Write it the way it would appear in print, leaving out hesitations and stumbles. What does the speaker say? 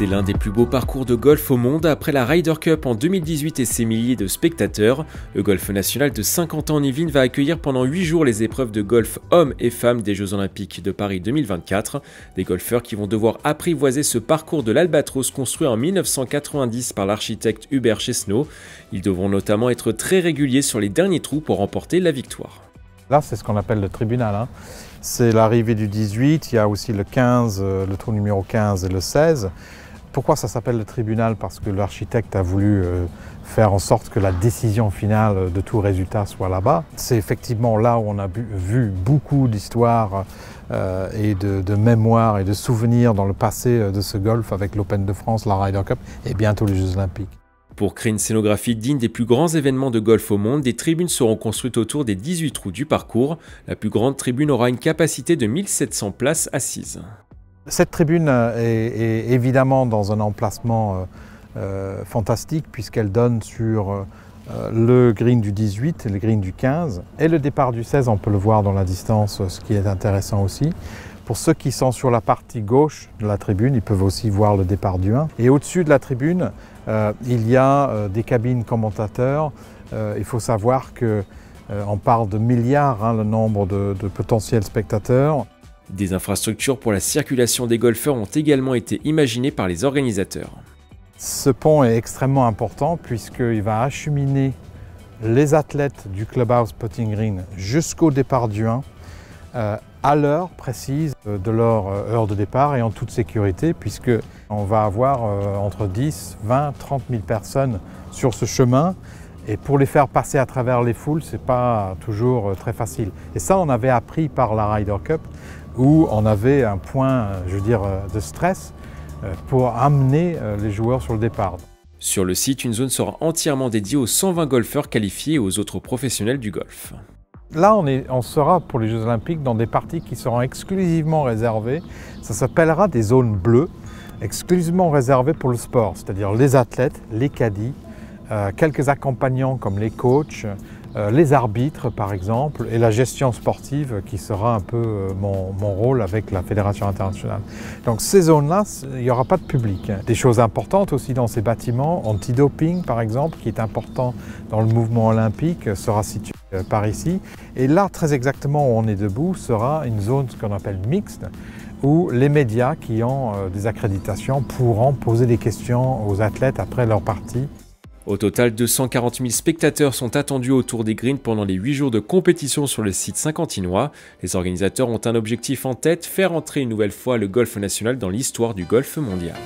C'est l'un des plus beaux parcours de golf au monde après la Ryder Cup en 2018 et ses milliers de spectateurs. Le golf national de Saint-Quentin-en-Yvelines va accueillir pendant 8 jours les épreuves de golf hommes et femmes des Jeux Olympiques de Paris 2024. Des golfeurs qui vont devoir apprivoiser ce parcours de l'Albatros construit en 1990 par l'architecte Hubert Chesneau. Ils devront notamment être très réguliers sur les derniers trous pour remporter la victoire. Là, c'est ce qu'on appelle le tribunal. C'est l'arrivée du 18, il y a aussi le 15, le trou numéro 15 et le 16. Pourquoi ça s'appelle le tribunal? Parce que l'architecte a voulu faire en sorte que la décision finale de tout résultat soit là-bas. C'est effectivement là où on a vu beaucoup d'histoires et de mémoires et de souvenirs dans le passé de ce golf avec l'Open de France, la Ryder Cup et bientôt les Jeux Olympiques. Pour créer une scénographie digne des plus grands événements de golf au monde, des tribunes seront construites autour des 18 trous du parcours. La plus grande tribune aura une capacité de 1700 places assises. Cette tribune est évidemment dans un emplacement fantastique puisqu'elle donne sur le green du 18 et le green du 15. Et le départ du 16, on peut le voir dans la distance, ce qui est intéressant aussi. Pour ceux qui sont sur la partie gauche de la tribune, ils peuvent aussi voir le départ du 1. Et au-dessus de la tribune, il y a des cabines commentateurs. Il faut savoir qu'on parle de milliards, le nombre de potentiels spectateurs. Des infrastructures pour la circulation des golfeurs ont également été imaginées par les organisateurs. Ce pont est extrêmement important puisqu'il va acheminer les athlètes du Clubhouse Putting Green jusqu'au départ du 1 à l'heure précise de leur heure de départ et en toute sécurité puisqu'on va avoir entre 10, 20, 30 000 personnes sur ce chemin et pour les faire passer à travers les foules, ce n'est pas toujours très facile. Et ça, on avait appris par la Ryder Cup où on avait un point, de stress pour amener les joueurs sur le départ. Sur le site, une zone sera entièrement dédiée aux 120 golfeurs qualifiés et aux autres professionnels du golf. Là, on sera pour les Jeux Olympiques dans des parties qui seront exclusivement réservées. Ça s'appellera des zones bleues, exclusivement réservées pour le sport, c'est-à-dire les athlètes, les caddies, quelques accompagnants comme les coachs, les arbitres par exemple, et la gestion sportive qui sera un peu mon rôle avec la Fédération internationale. Donc ces zones-là, il n'y aura pas de public. Des choses importantes aussi dans ces bâtiments, anti-doping par exemple, qui est important dans le mouvement olympique, sera situé par ici. Et là, très exactement où on est debout, sera une zone ce qu'on appelle mixte, où les médias qui ont des accréditations pourront poser des questions aux athlètes après leur partie. Au total, 240 000 spectateurs sont attendus autour des greens pendant les 8 jours de compétition sur le site saint-quentinois. Les organisateurs ont un objectif en tête, faire entrer une nouvelle fois le golf national dans l'histoire du golf mondial.